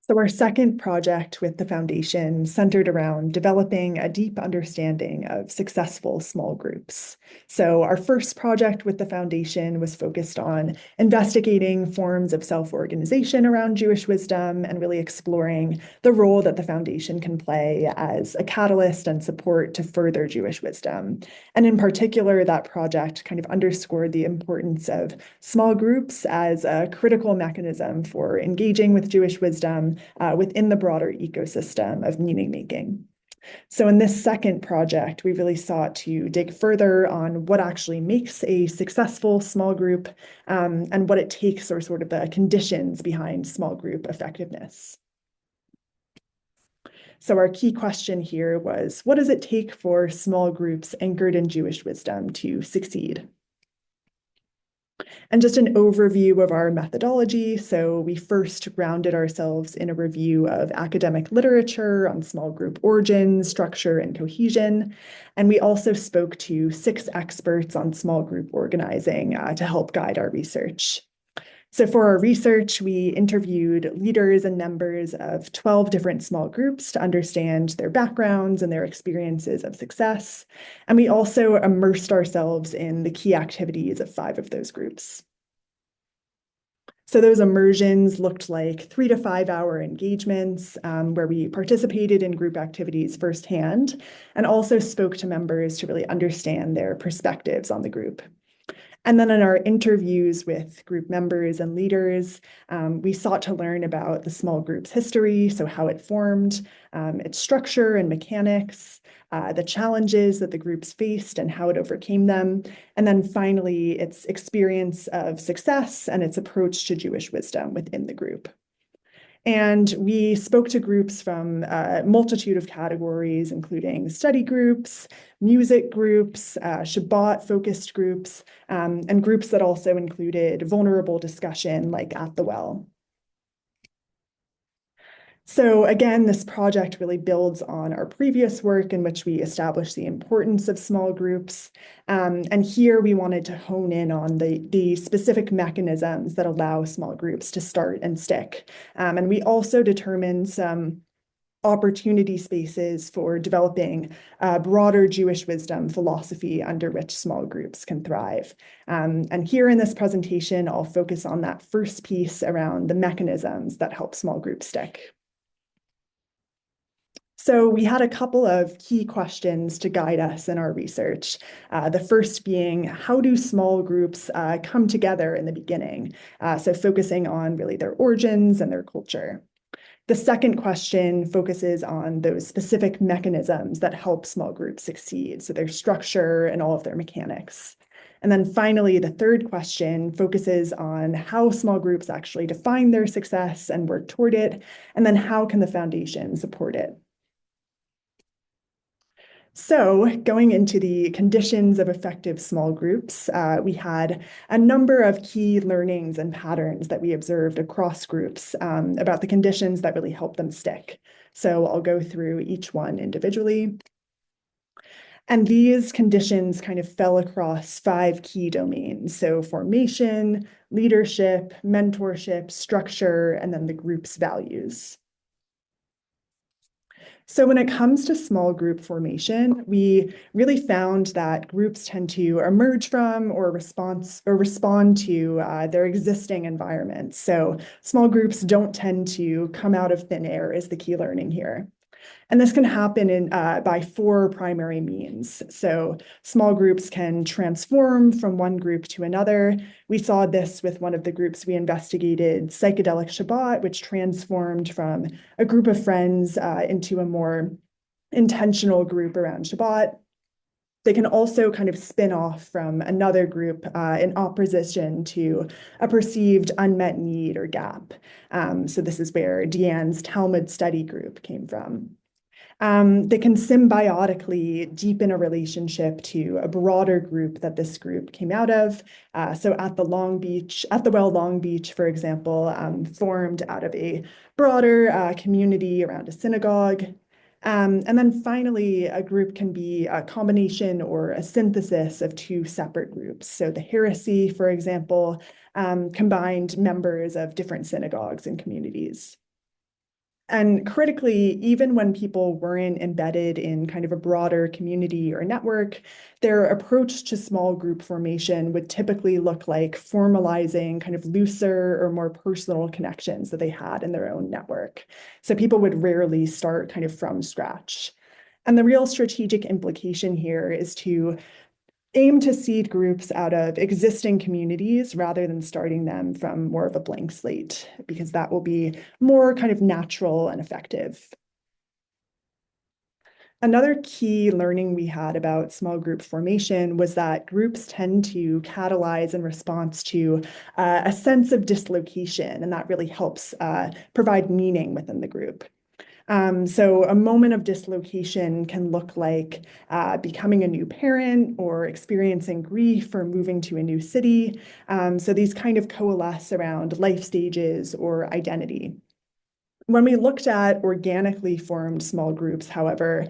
So our second project with the foundation centered around developing a deep understanding of successful small groups. So our first project with the foundation was focused on investigating forms of self-organization around Jewish wisdom and really exploring the role that the foundation can play as a catalyst and support to further Jewish wisdom. And in particular, that project kind of underscored the importance of small groups as a critical mechanism for engaging with Jewish wisdom within the broader ecosystem of meaning making. So in this second project, we really sought to dig further on what actually makes a successful small group and what it takes, or sort of the conditions behind small group effectiveness. So our key question here was, what does it take for small groups anchored in Jewish wisdom to succeed? And just an overview of our methodology. So we first grounded ourselves in a review of academic literature on small group origins, structure, and cohesion. And we also spoke to 6 experts on small group organizing to help guide our research. So for our research, we interviewed leaders and members of 12 different small groups to understand their backgrounds and their experiences of success. And we also immersed ourselves in the key activities of 5 of those groups. So those immersions looked like 3 to 5 hour engagements where we participated in group activities firsthand and also spoke to members to really understand their perspectives on the group. And then in our interviews with group members and leaders, we sought to learn about the small group's history, so how it formed, its structure and mechanics, the challenges that the groups faced and how it overcame them, and then finally, its experience of success and its approach to Jewish wisdom within the group. And we spoke to groups from a multitude of categories, including study groups, music groups, Shabbat-focused groups, and groups that also included vulnerable discussion, like at the well. So again, this project really builds on our previous work in which we established the importance of small groups. And here we wanted to hone in on the specific mechanisms that allow small groups to start and stick. And we also determined some opportunity spaces for developing broader Jewish wisdom philosophy under which small groups can thrive. And here in this presentation, I'll focus on that first piece around the mechanisms that help small groups stick. So we had a couple of key questions to guide us in our research. The first being, how do small groups come together in the beginning? So focusing on really their origins and their culture. The second question focuses on those specific mechanisms that help small groups succeed, so their structure and all of their mechanics. And then finally, the third question focuses on how small groups actually define their success and work toward it, and then how can the foundation support it? So going into the conditions of effective small groups, we had a number of key learnings and patterns that we observed across groups about the conditions that really help them stick. So I'll go through each one individually. And these conditions kind of fell across 5 key domains. So formation, leadership, mentorship, structure, and then the group's values. So when it comes to small group formation, we really found that groups tend to emerge from or respond to their existing environment. So small groups don't tend to come out of thin air is the key learning here. And this can happen by 4 primary means. So small groups can transform from one group to another. We saw this with one of the groups we investigated, Psychedelic Shabbat, which transformed from a group of friends into a more intentional group around Shabbat. They can also kind of spin off from another group in opposition to a perceived unmet need or gap. So this is where Deanne's Talmud study group came from. They can symbiotically deepen a relationship to a broader group that this group came out of. So at the Well Long Beach, for example, formed out of a broader community around a synagogue. And then finally, a group can be a combination or a synthesis of 2 separate groups. So the heresy, for example, combined members of different synagogues and communities. And critically, even when people weren't embedded in kind of a broader community or network, their approach to small group formation would typically look like formalizing kind of looser or more personal connections that they had in their own network. So people would rarely start kind of from scratch. And the real strategic implication here is to aim to seed groups out of existing communities rather than starting them from more of a blank slate, because that will be more kind of natural and effective. Another key learning we had about small group formation was that groups tend to catalyze in response to a sense of dislocation, and that really helps provide meaning within the group. So a moment of dislocation can look like becoming a new parent or experiencing grief or moving to a new city. So these kind of coalesce around life stages or identity. When we looked at organically formed small groups, however,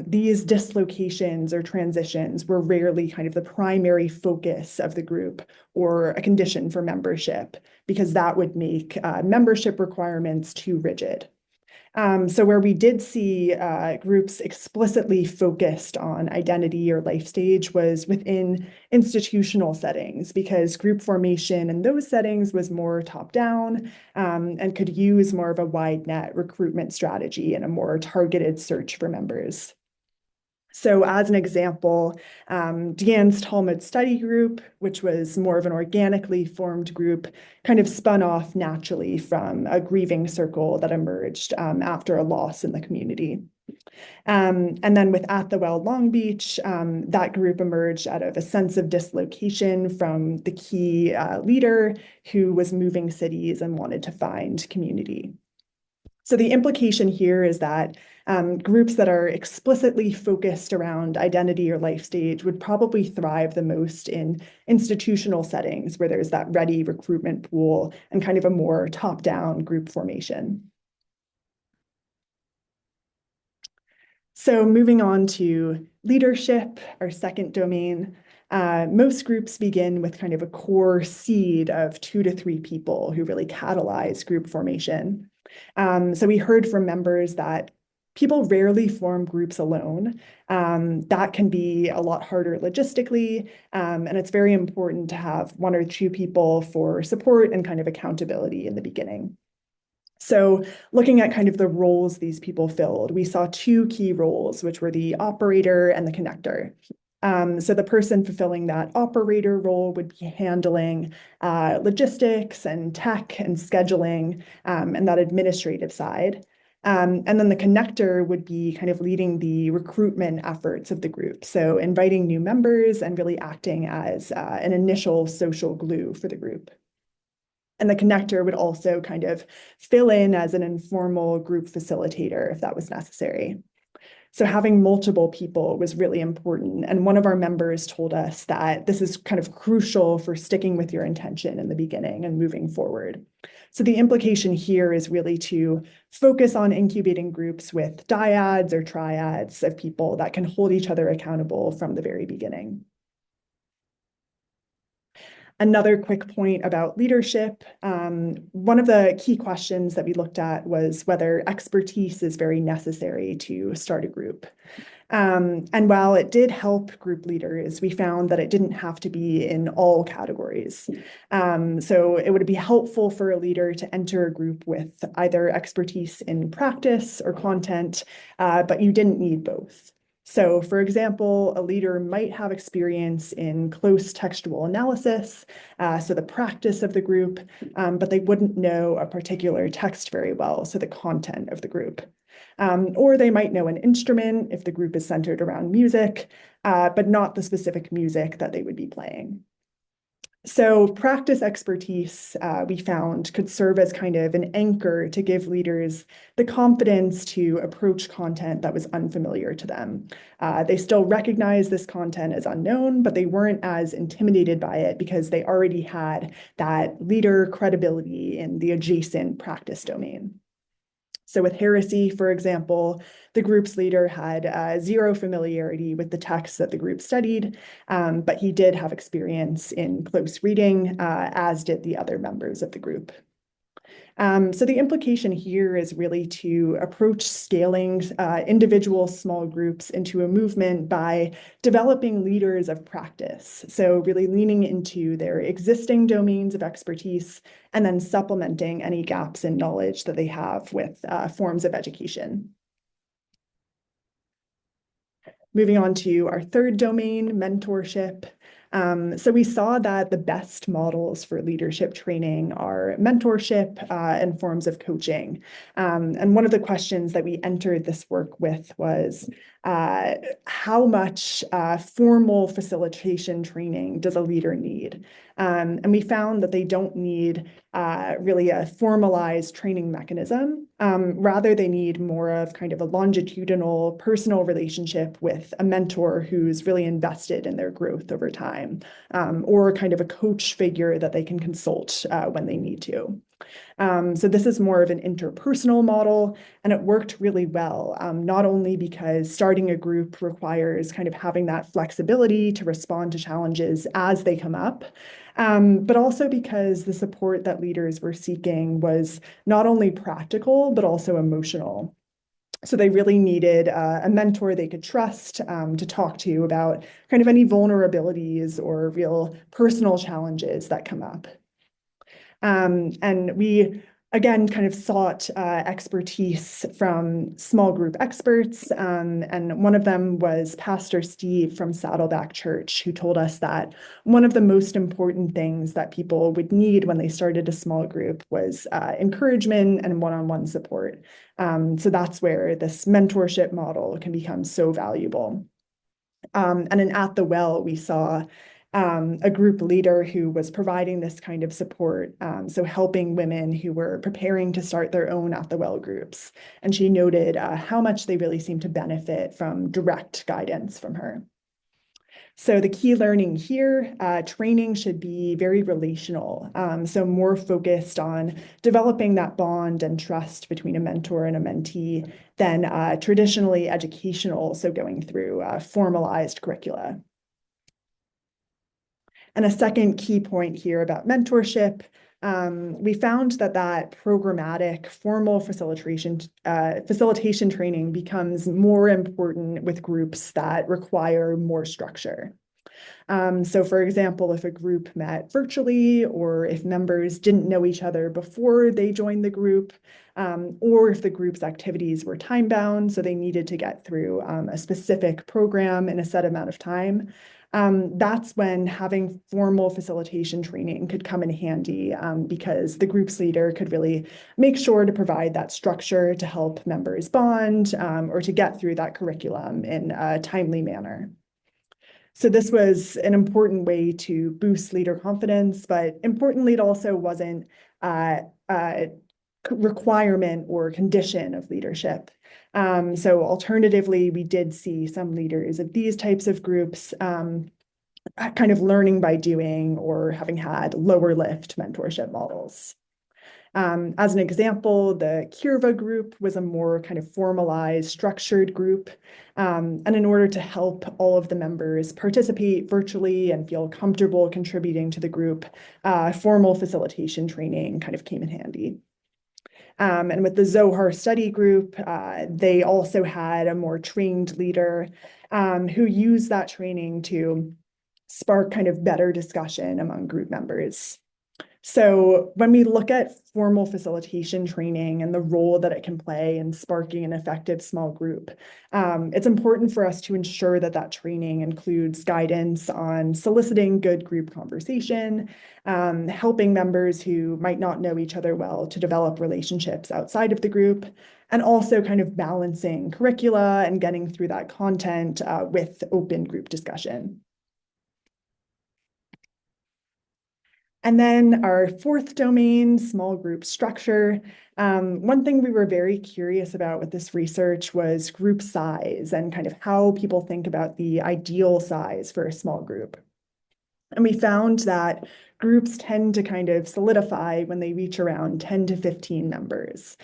these dislocations or transitions were rarely kind of the primary focus of the group or a condition for membership, because that would make membership requirements too rigid. So where we did see groups explicitly focused on identity or life stage was within institutional settings, because group formation in those settings was more top down and could use more of a wide net recruitment strategy and a more targeted search for members. So as an example, Deanne's Talmud study group, which was more of an organically formed group, kind of spun off naturally from a grieving circle that emerged after a loss in the community. And then with At the Well Long Beach, that group emerged out of a sense of dislocation from the key leader who was moving cities and wanted to find community. So the implication here is that groups that are explicitly focused around identity or life stage would probably thrive the most in institutional settings where there's that ready recruitment pool and kind of a more top-down group formation. So moving on to leadership, our second domain. Most groups begin with kind of a core seed of 2 to 3 people who really catalyze group formation. So we heard from members that people rarely form groups alone. That can be a lot harder logistically, and it's very important to have 1 or 2 people for support and kind of accountability in the beginning. So looking at kind of the roles these people filled, we saw 2 key roles, which were the operator and the connector. So the person fulfilling that operator role would be handling logistics and tech and scheduling and that administrative side. And then the connector would be kind of leading the recruitment efforts of the group. So inviting new members and really acting as an initial social glue for the group. And the connector would also kind of fill in as an informal group facilitator if that was necessary. So having multiple people was really important. And one of our members told us that this is kind of crucial for sticking with your intention in the beginning and moving forward. So the implication here is really to focus on incubating groups with dyads or triads of people that can hold each other accountable from the very beginning. Another quick point about leadership. One of the key questions that we looked at was whether expertise is very necessary to start a group. And while it did help group leaders, we found that it didn't have to be in all categories. So it would be helpful for a leader to enter a group with either expertise in practice or content, but you didn't need both. So for example, a leader might have experience in close textual analysis, so the practice of the group, but they wouldn't know a particular text very well, so the content of the group. Or they might know an instrument if the group is centered around music, but not the specific music that they would be playing. So practice expertise, we found, could serve as kind of an anchor to give leaders the confidence to approach content that was unfamiliar to them. They still recognize this content as unknown, but they weren't as intimidated by it because they already had that leader credibility in the adjacent practice domain. So with heresy, for example, the group's leader had zero familiarity with the texts that the group studied, but he did have experience in close reading, as did the other members of the group. So the implication here is really to approach scaling individual small groups into a movement by developing leaders of practice. So really leaning into their existing domains of expertise and then supplementing any gaps in knowledge that they have with forms of education. Moving on to our third domain, mentorship. So we saw that the best models for leadership training are mentorship and forms of coaching. And one of the questions that we entered this work with was how much formal facilitation training does a leader need? And we found that they don't need really a formalized training mechanism. Rather, they need more of kind of a longitudinal personal relationship with a mentor who's really invested in their growth over time, or kind of a coach figure that they can consult when they need to. So this is more of an interpersonal model, and it worked really well, not only because starting a group requires kind of having that flexibility to respond to challenges as they come up, but also because the support that leaders were seeking was not only practical, but also emotional. So they really needed a mentor they could trust to talk to about kind of any vulnerabilities or real personal challenges that come up. And we, again, kind of sought expertise from small group experts. And one of them was Pastor Steve from Saddleback Church, who told us that one of the most important things that people would need when they started a small group was encouragement and one-on-one support. So that's where this mentorship model can become so valuable. And in At the Well, we saw a group leader who was providing this kind of support, so helping women who were preparing to start their own At the Well groups. And she noted how much they really seemed to benefit from direct guidance from her. So the key learning here, training should be very relational, so more focused on developing that bond and trust between a mentor and a mentee than traditionally educational, so going through formalized curricula. And a second key point here about mentorship, we found that programmatic formal facilitation training becomes more important with groups that require more structure. So for example, if a group met virtually, or if members didn't know each other before they joined the group, or if the group's activities were time bound, so they needed to get through a specific program in a set amount of time, that's when having formal facilitation training could come in handy, because the group's leader could really make sure to provide that structure to help members bond, or to get through that curriculum in a timely manner. So this was an important way to boost leader confidence, but importantly, it also wasn't a requirement or condition of leadership. So alternatively, we did see some leaders of these types of groups kind of learning by doing or having had lower lift mentorship models. As an example, the Kirva group was a more kind of formalized, structured group. And in order to help all of the members participate virtually and feel comfortable contributing to the group, formal facilitation training kind of came in handy. And with the Zohar study group, they also had a more trained leader who used that training to spark kind of better discussion among group members. So when we look at formal facilitation training and the role that it can play in sparking an effective small group, it's important for us to ensure that that training includes guidance on soliciting good group conversation, helping members who might not know each other well to develop relationships outside of the group, and also kind of balancing curricula and getting through that content with open group discussion. And then our fourth domain, small group structure. One thing we were very curious about with this research was group size and kind of how people think about the ideal size for a small group. And we found that groups tend to kind of solidify when they reach around 10 to 15 members.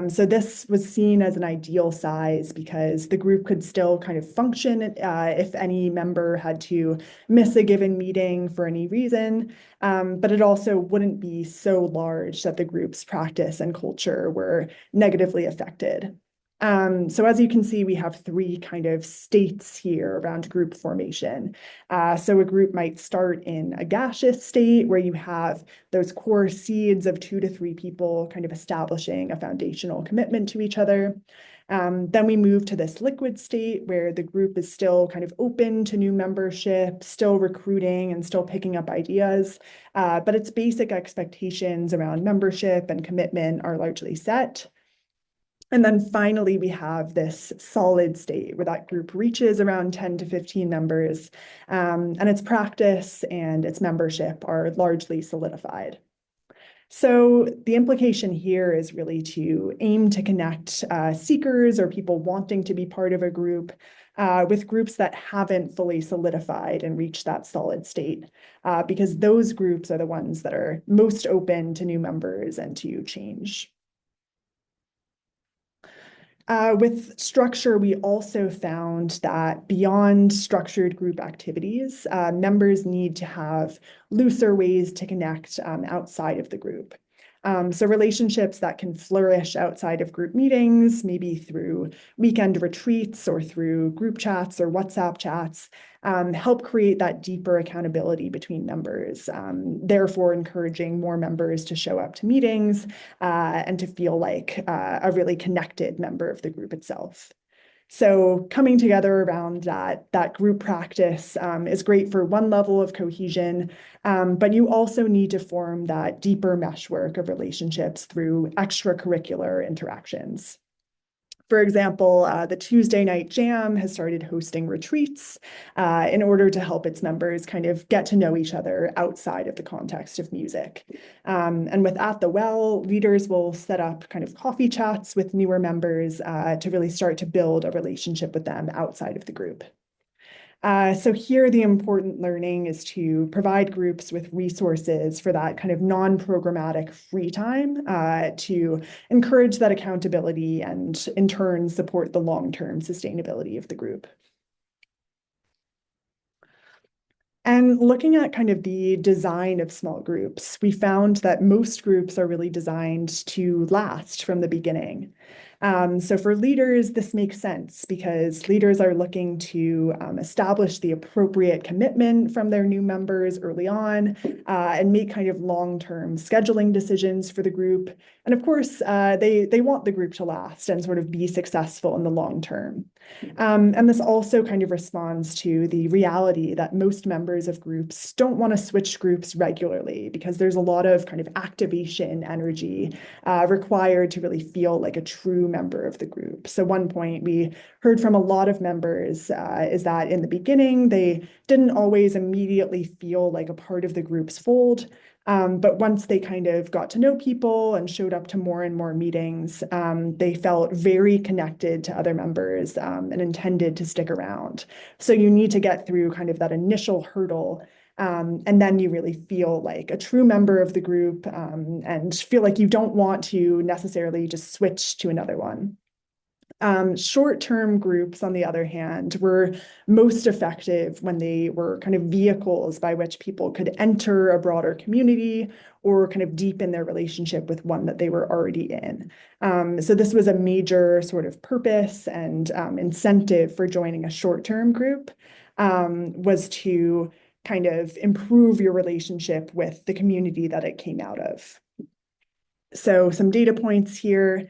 So this was seen as an ideal size because the group could still kind of function if any member had to miss a given meeting for any reason, but it also wouldn't be so large that the group's practice and culture were negatively affected. So as you can see, we have three kind of states here around group formation. So a group might start in a gaseous state where you have those core seeds of 2 to 3 people kind of establishing a foundational commitment to each other. Then we move to this liquid state where the group is still kind of open to new membership, still recruiting and still picking up ideas, but its basic expectations around membership and commitment are largely set. And then finally, we have this solid state where that group reaches around 10 to 15 members, and its practice and its membership are largely solidified. So the implication here is really to aim to connect seekers or people wanting to be part of a group with groups that haven't fully solidified and reached that solid state, because those groups are the ones that are most open to new members and to change. With structure, we also found that beyond structured group activities, members need to have looser ways to connect outside of the group. So relationships that can flourish outside of group meetings, maybe through weekend retreats or through group chats or WhatsApp chats, help create that deeper accountability between members, therefore encouraging more members to show up to meetings and to feel like a really connected member of the group itself. So coming together around that group practice is great for one level of cohesion, but you also need to form that deeper meshwork of relationships through extracurricular interactions. For example, the Tuesday Night Jam has started hosting retreats in order to help its members kind of get to know each other outside of the context of music. And with At the Well, leaders will set up kind of coffee chats with newer members to really start to build a relationship with them outside of the group. So here, the important learning is to provide groups with resources for that kind of non-programmatic free time to encourage that accountability and in turn support the long-term sustainability of the group. And looking at kind of the design of small groups, we found that most groups are really designed to last from the beginning. So for leaders, this makes sense because leaders are looking to establish the appropriate commitment from their new members early on and make kind of long-term scheduling decisions for the group. And of course, they want the group to last and sort of be successful in the long term. And this also kind of responds to the reality that most members of groups don't want to switch groups regularly because there's a lot of kind of activation energy required to really feel like a true member of the group. So one point we heard from a lot of members is that in the beginning, they didn't always immediately feel like a part of the group's fold. But once they kind of got to know people and showed up to more and more meetings, they felt very connected to other members and intended to stick around. So you need to get through kind of that initial hurdle. And then you really feel like a true member of the group and feel like you don't want to necessarily just switch to another one. Short-term groups, on the other hand, were most effective when they were kind of vehicles by which people could enter a broader community or kind of deepen their relationship with one that they were already in. So this was a major sort of purpose and incentive for joining a short-term group was to kind of improve your relationship with the community that it came out of. So some data points here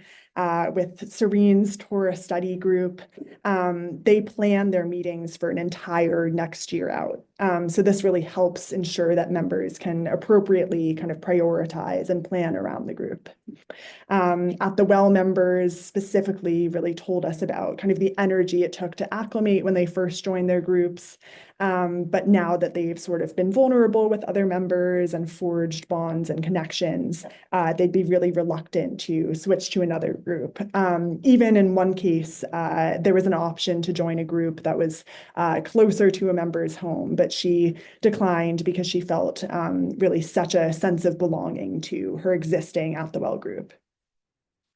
with Serene's Torah study group. They plan their meetings for an entire next year out. So this really helps ensure that members can appropriately kind of prioritize and plan around the group. At the Well members specifically really told us about kind of the energy it took to acclimate when they first joined their groups. But now that they've sort of been vulnerable with other members and forged bonds and connections, they'd be really reluctant to switch to another group. Even in one case, there was an option to join a group that was closer to a member's home, but she declined because she felt really such a sense of belonging to her existing At the Well group.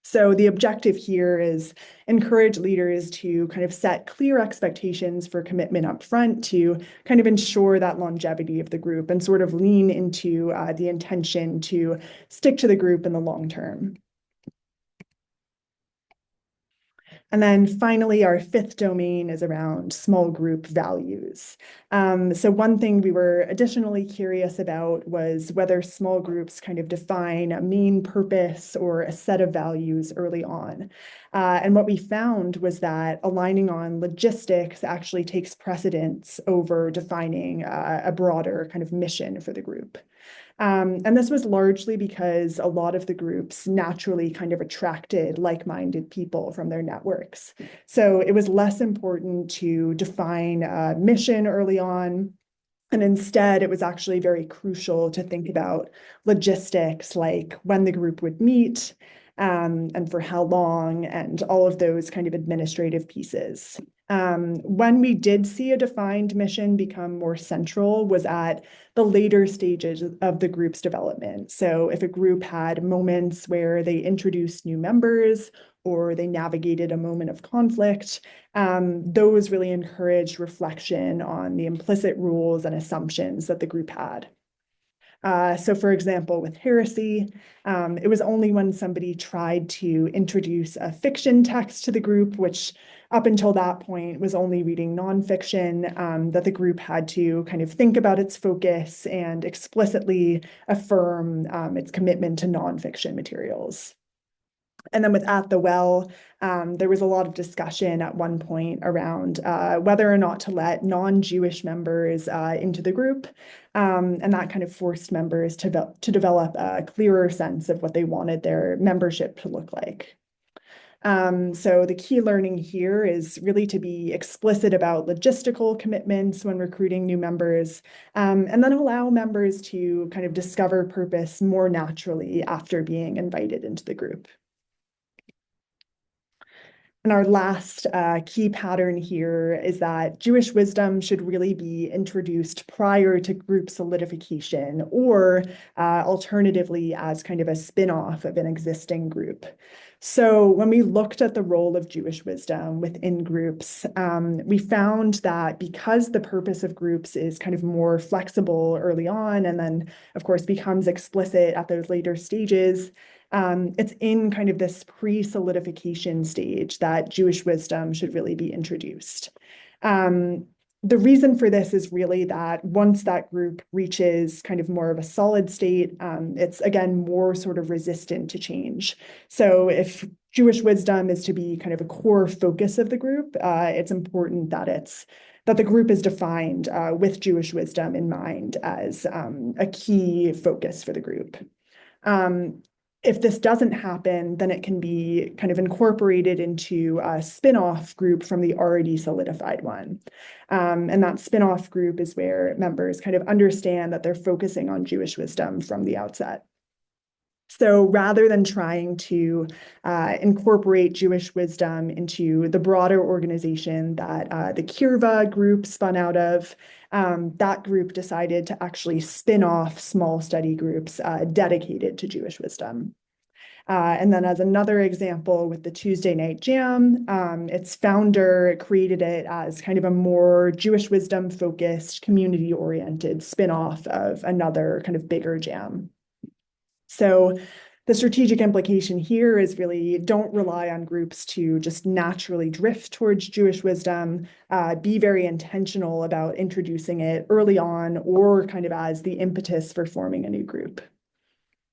So the objective here is encourage leaders to kind of set clear expectations for commitment up front to kind of ensure that longevity of the group and sort of lean into the intention to stick to the group in the long term. And then finally, our fifth domain is around small group values. So one thing we were additionally curious about was whether small groups kind of define a main purpose or a set of values early on. And what we found was that aligning on logistics actually takes precedence over defining a broader kind of mission for the group. And this was largely because a lot of the groups naturally kind of attracted like-minded people from their networks. So it was less important to define a mission early on. And instead, it was actually very crucial to think about logistics, like when the group would meet, and for how long, and all of those kind of administrative pieces. When we did see a defined mission become more central was at the later stages of the group's development. So if a group had moments where they introduced new members or they navigated a moment of conflict, those really encouraged reflection on the implicit rules and assumptions that the group had. So for example, with heresy, it was only when somebody tried to introduce a fiction text to the group, which up until that point was only reading nonfiction, that the group had to kind of think about its focus and explicitly affirm its commitment to nonfiction materials. And then with At the Well, there was a lot of discussion at one point around whether or not to let non-Jewish members into the group. And that kind of forced members to develop a clearer sense of what they wanted their membership to look like. So the key learning here is really to be explicit about logistical commitments when recruiting new members, and then allow members to kind of discover purpose more naturally after being invited into the group. And our last key pattern here is that Jewish wisdom should really be introduced prior to group solidification, or alternatively as kind of a spin-off of an existing group. So when we looked at the role of Jewish wisdom within groups, we found that because the purpose of groups is kind of more flexible early on, and then of course becomes explicit at those later stages, it's in kind of this pre-solidification stage that Jewish wisdom should really be introduced. The reason for this is really that once that group reaches kind of more of a solid state, it's again more sort of resistant to change. So if Jewish wisdom is to be kind of a core focus of the group, it's important that the group is defined with Jewish wisdom in mind as a key focus for the group. If this doesn't happen, then it can be kind of incorporated into a spin-off group from the already solidified one. And that spin-off group is where members kind of understand that they're focusing on Jewish wisdom from the outset. So rather than trying to incorporate Jewish wisdom into the broader organization that the Kirva group spun out of, that group decided to actually spin off small study groups dedicated to Jewish wisdom. And then as another example with the Tuesday Night Jam, its founder created it as kind of a more Jewish wisdom focused, community-oriented spin-off of another kind of bigger jam. So the strategic implication here is really don't rely on groups to just naturally drift towards Jewish wisdom. Be very intentional about introducing it early on or kind of as the impetus for forming a new group.